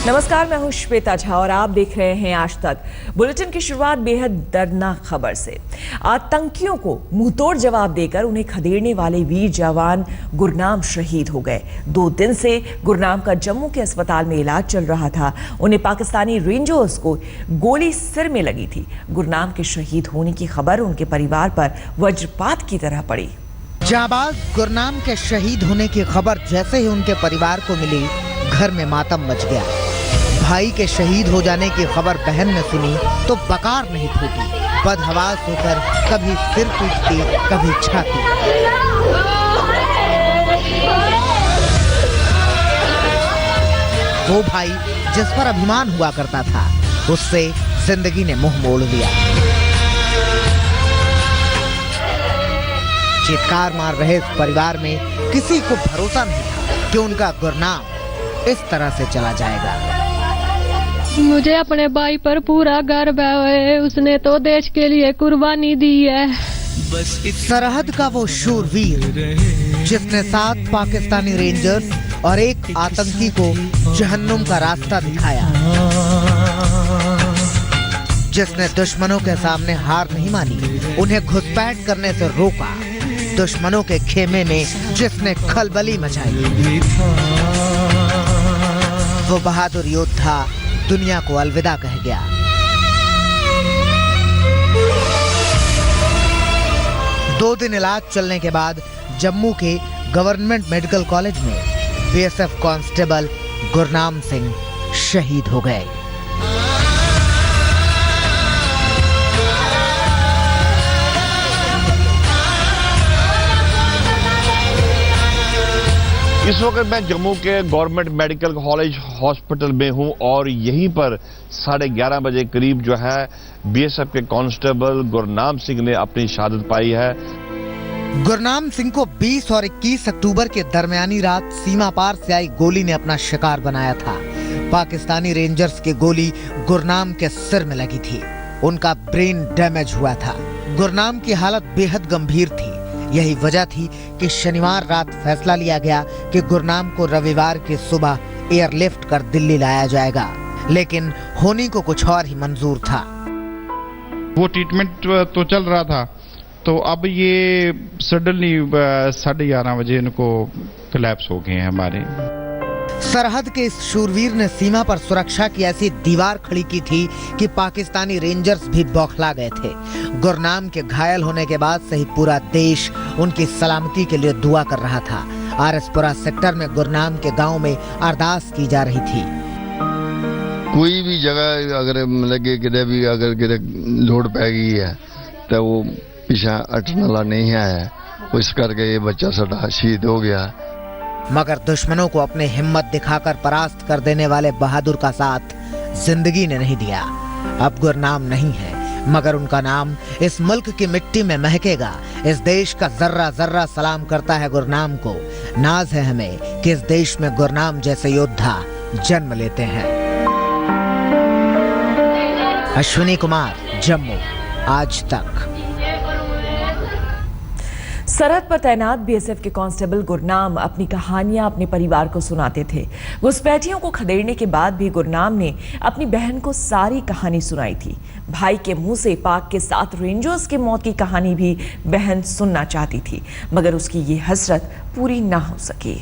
नमस्कार, मैं हूं श्वेता झा और आप देख रहे हैं आज तक। बुलेटिन की शुरुआत बेहद दर्दनाक खबर से। आतंकियों को मुंहतोड़ जवाब देकर उन्हें खदेड़ने वाले वीर जवान गुरनाम शहीद हो गए। 2 दिन से गुरनाम का जम्मू के अस्पताल में इलाज चल रहा था। उन्हें पाकिस्तानी रेंजर्स को गोली सिर में लगी थी। गुरनाम के शहीद होने की खबर उनके परिवार पर वज्रपात की तरह पड़ी। जाबाज गुरनाम के शहीद होने की खबर जैसे ही उनके परिवार को मिली, घर में मातम मच गया। भाई के शहीद हो जाने की खबर बहन ने सुनी तो बकार नहीं फूटी। बदहवास होकर कभी सिर पीटती, कभी छाती। वो भाई जिस पर अभिमान हुआ करता था, उससे जिंदगी ने मुंह मोड़ लिया। चित्कार मार रहे इस परिवार में किसी को भरोसा नहीं था कि उनका गुरनाम इस तरह से चला जाएगा। मुझे अपने भाई पर पूरा गर्व है, उसने तो देश के लिए कुर्बानी दी है। सरहद का वो शूरवीर जिसने 7 पाकिस्तानी रेंजर्स और 1 आतंकी को जहन्नुम का रास्ता दिखाया, जिसने दुश्मनों के सामने हार नहीं मानी, उन्हें घुसपैठ करने से रोका, दुश्मनों के खेमे में जिसने खलबली मचाई। वो बहादुर योद्धा दुनिया को अलविदा कह गया। दो दिन इलाज चलने के बाद जम्मू के गवर्नमेंट मेडिकल कॉलेज में बीएसएफ कांस्टेबल गुरनाम सिंह शहीद हो गए। इस वक्त मैं जम्मू के गवर्नमेंट मेडिकल कॉलेज हॉस्पिटल में हूं और यहीं पर 11:30 बजे करीब जो है बीएसएफ के कांस्टेबल गुरनाम सिंह ने अपनी शहादत पाई है। गुरनाम सिंह को 20 और 21 अक्टूबर के दरमियानी रात सीमा पार से आई गोली ने अपना शिकार बनाया था। पाकिस्तानी रेंजर्स की गोली गुरनाम के सिर में लगी थी। उनका ब्रेन डैमेज हुआ था। गुरनाम की हालत बेहद गंभीर थी। यही वजह थी कि शनिवार रात फैसला लिया गया कि गुरनाम को रविवार की सुबह एयरलिफ्ट कर दिल्ली लाया जाएगा, लेकिन होनी को कुछ और ही मंजूर था। वो ट्रीटमेंट तो चल रहा था, तो अब ये सडनली 11:30 बजे इनको कोलैप्स हो गए हैं हमारे। सरहद के इस शूरवीर ने सीमा पर सुरक्षा की ऐसी दीवार खड़ी की थी कि पाकिस्तानी रेंजर्स भी बौखला गए थे। गुरनाम के घायल होने के बाद से ही पूरा देश उनकी सलामती के लिए दुआ कर रहा था। आरएसपुरा सेक्टर में गुरनाम के गांव में अरदास की जा रही थी। कोई भी जगह अगर लगे कि भी अगर लोड पै गई है तो वो पीछा हटने वाला नहीं है, इस करके ये बच्चा साडा शहीद हो गया। मगर दुश्मनों को अपने हिम्मत दिखाकर परास्त कर देने वाले बहादुर का साथ जिंदगी ने नहीं दिया। अब गुरनाम नहीं है, मगर उनका नाम इस मुल्क की मिट्टी में महकेगा। इस देश का जर्रा जर्रा सलाम करता है गुरनाम को। नाज है हमें कि इस देश में गुरनाम जैसे योद्धा जन्म लेते हैं। अश्विनी कुमार, जम्मू, आज तक। सरहद पर तैनात बीएसएफ के कांस्टेबल गुरनाम अपनी कहानियां अपने परिवार को सुनाते थे। घुसपैठियों को खदेड़ने के बाद भी गुरनाम ने अपनी बहन को सारी कहानी सुनाई थी। भाई के मुंह से पाक के 7 रेंजर्स के मौत की कहानी भी बहन सुनना चाहती थी, मगर उसकी ये हसरत पूरी ना हो सकी।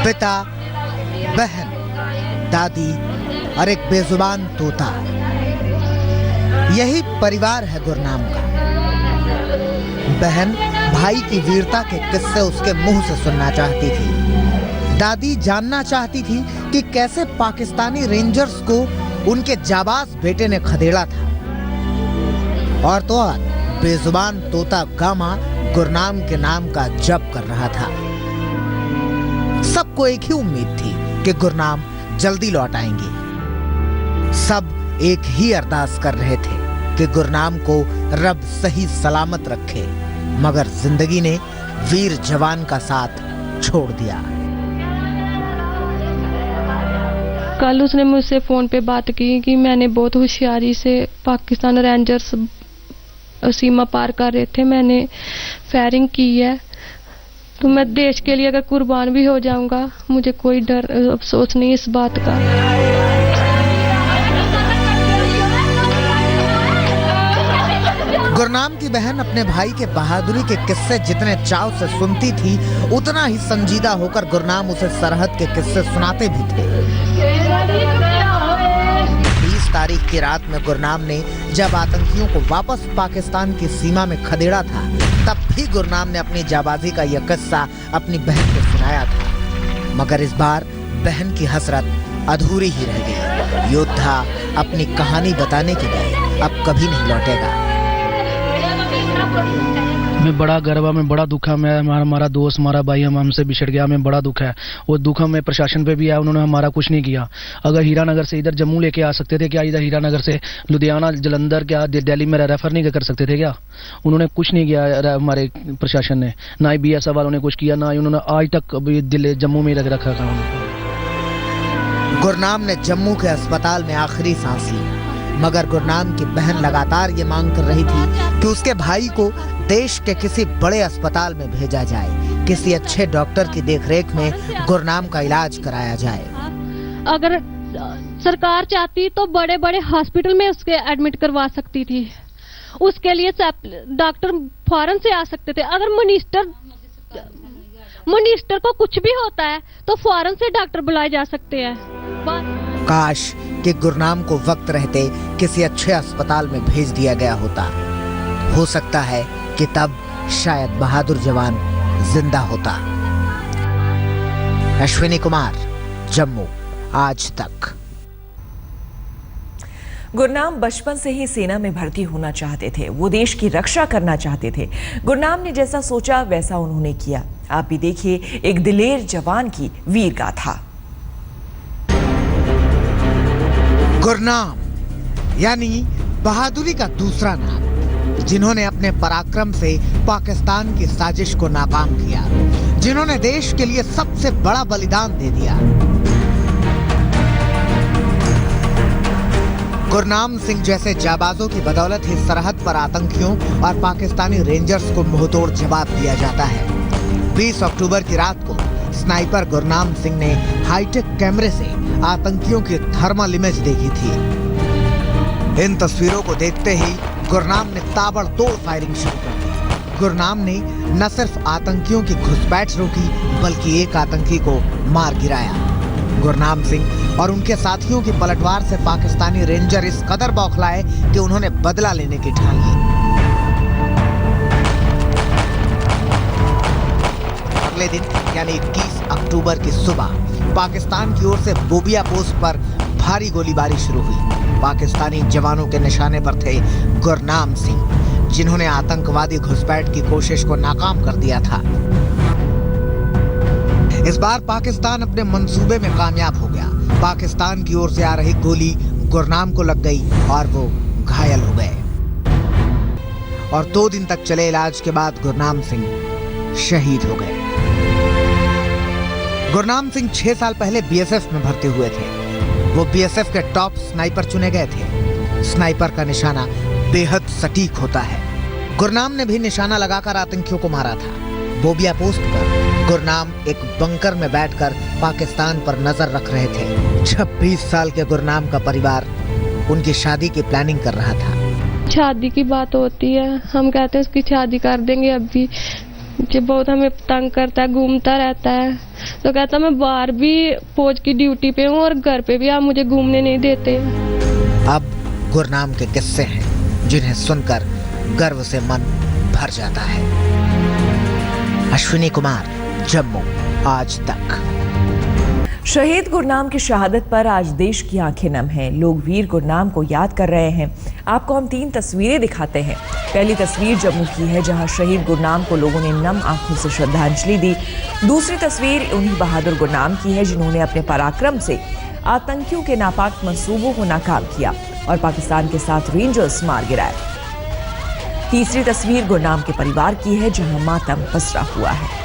पिता, बहन, दादी और एक बेजुबान तोता, यही परिवार है गुरनाम का। बहन भाई की वीरता के किस्से उसके मुंह से सुनना चाहती थी। दादी जानना चाहती थी कि कैसे पाकिस्तानी रेंजर्स को उनके जाबाज बेटे ने खदेड़ा था। और तो और बेजुबान तोता गामा गुरनाम के नाम का जप कर रहा था। सबको एक ही उम्मीद थी कि गुरनाम जल्दी लौट आएंगे। सब एक ही अरदास कर रहे थे कि गुरनाम को रब सही सलामत रखे, मगर जिंदगी ने वीर जवान का साथ छोड़ दिया। कल उसने मुझसे फ़ोन पे बात की कि मैंने बहुत होशियारी से पाकिस्तान रेंजर्स सीमा पार कर रहे थे, मैंने फायरिंग की है। तो मैं देश के लिए अगर कुर्बान भी हो जाऊंगा, मुझे कोई डर अफसोस नहीं इस बात का। गुरनाम की बहन अपने भाई के बहादुरी के किस्से जितने चाव से सुनती थी, उतना ही संजीदा होकर गुरनाम उसे सरहद के किस्से सुनाते भी थे। 20 तारीख की रात में गुरनाम ने जब आतंकियों को वापस पाकिस्तान की सीमा में खदेड़ा था, तब भी गुरनाम ने अपनी जाबाजी का यह किस्सा अपनी बहन को सुनाया था। मगर इस बार बहन की हसरत अधूरी ही रह गई। योद्धा अपनी कहानी बताने के लिए अब कभी नहीं लौटेगा। मैं बड़ा गर्व है, मैं बड़ा दुख है। मैं हमारा दोस्त, हमारा भाई हमसे बिछड़ गया, हमें बड़ा दुख है। वो दुख हमें प्रशासन पे भी है, उन्होंने हमारा कुछ नहीं किया। अगर हीरानगर से इधर जम्मू लेके आ सकते थे क्या? इधर हीरानगर से लुधियाना, जलंधर, क्या दिल्ली में रेफर नहीं कर सकते थे क्या? उन्होंने कुछ नहीं किया हमारे प्रशासन ने, ना ही BSF वालों ने कुछ किया, ना ही उन्होंने आज तक अभी दिल्ली जम्मू में ही रखा था। गुरनाम ने जम्मू के अस्पताल में आखिरी सांस ली, मगर गुरनाम की बहन लगातार ये मांग कर रही थी कि उसके भाई को देश के किसी बड़े अस्पताल में भेजा जाए, किसी अच्छे डॉक्टर की देखरेख में गुरनाम का इलाज कराया जाए। अगर सरकार चाहती तो बड़े बड़े हॉस्पिटल में उसके एडमिट करवा सकती थी, उसके लिए डॉक्टर फौरन से आ सकते थे। अगर मिनिस्टर को कुछ भी होता है तो फौरन से डॉक्टर बुलाए जा सकते हैं। काश कि गुरनाम को वक्त रहते किसी अच्छे अस्पताल में भेज दिया गया होता। हो सकता है कि तब शायद बहादुर जवान जिंदा होता। अश्विनी कुमार, जम्मू, आज तक। गुरनाम बचपन से ही सेना में भर्ती होना चाहते थे। वो देश की रक्षा करना चाहते थे। गुरनाम ने जैसा सोचा वैसा उन्होंने किया। आप भी देखिए एक दिलेर जवान की वीर गाथा। गुरनाम यानी बहादुरी का दूसरा नाम, जिन्होंने अपने पराक्रम से पाकिस्तान की साजिश को नाकाम किया, जिन्होंने देश के लिए सबसे बड़ा बलिदान दे दिया। गुरनाम सिंह जैसे जाबाजों की बदौलत ही सरहद पर आतंकियों और पाकिस्तानी रेंजर्स को मुंहतोड़ जवाब दिया जाता है। 20 अक्टूबर की रात को स्नाइपर गुरनाम सिंह ने हाईटेक कैमरे से आतंकियों की थर्मल इमेज देखी थी। इन तस्वीरों को देखते ही गुरनाम ने ताबड़तोड़ फायरिंग शुरू कर दी। गुरनाम ने न सिर्फ आतंकियों की घुसपैठ रोकी, बल्कि एक आतंकी को मार गिराया। गुरनाम सिंह और उनके साथियों की पलटवार से पाकिस्तानी रेंजर इस कदर बौखलाए कि उन्होंने बदला लेने की ठान ली। अगले दिन यानी 21 अक्टूबर की सुबह पाकिस्तान की ओर से बोबिया पोस्ट पर भारी गोलीबारी शुरू हुई। पाकिस्तानी जवानों के निशाने पर थे गुरनाम सिंह, जिन्होंने आतंकवादी घुसपैठ की कोशिश को नाकाम कर दिया था। इस बार पाकिस्तान अपने मंसूबे में कामयाब हो गया। पाकिस्तान की ओर से आ रही गोली गुरनाम को लग गई और वो घायल हो गए। और 2 दिन तक चले इलाज के बाद गुरनाम सिंह शहीद हो गए। गुरनाम सिंह 6 साल पहले BSF में भर्ती हुए थे। वो BSF के टॉप स्नाइपर चुने गए थे। स्नाइपर का निशाना बेहद सटीक होता है। गुरनाम ने भी निशाना लगाकर आतंकियों को मारा था। बोबिया पोस्ट पर गुरनाम एक बंकर में बैठकर पाकिस्तान पर नजर रख रहे थे। 26 साल के गुरनाम का परिवार उनकी शादी की प्लानिंग कर रहा था। शादी की बात होती है, हम कहते हैं उसकी शादी कर देंगे। अभी जो बहुत हमें तंग करता है, घूमता रहता है, तो कहता मैं बाहर भी फौज की ड्यूटी पे हूँ और घर पे भी आप मुझे घूमने नहीं देते। अब गुरनाम के किस्से हैं जिन्हें सुनकर गर्व से मन भर जाता है। अश्विनी कुमार, जम्मू, आज तक। शहीद गुरनाम की शहादत पर आज देश की आंखें नम हैं। लोग वीर गुरनाम को याद कर रहे हैं। आपको हम 3 तस्वीरें दिखाते हैं। पहली तस्वीर जम्मू की है, जहां शहीद गुरनाम को लोगों ने नम आंखों से श्रद्धांजलि दी। दूसरी तस्वीर उन्हीं बहादुर गुरनाम की है जिन्होंने अपने पराक्रम से आतंकियों के नापाक मंसूबों को नाकाम किया और पाकिस्तान के साथ रेंजर्स मार गिराए। तीसरी तस्वीर गुरनाम के परिवार की है, जहां मातम पसरा हुआ है।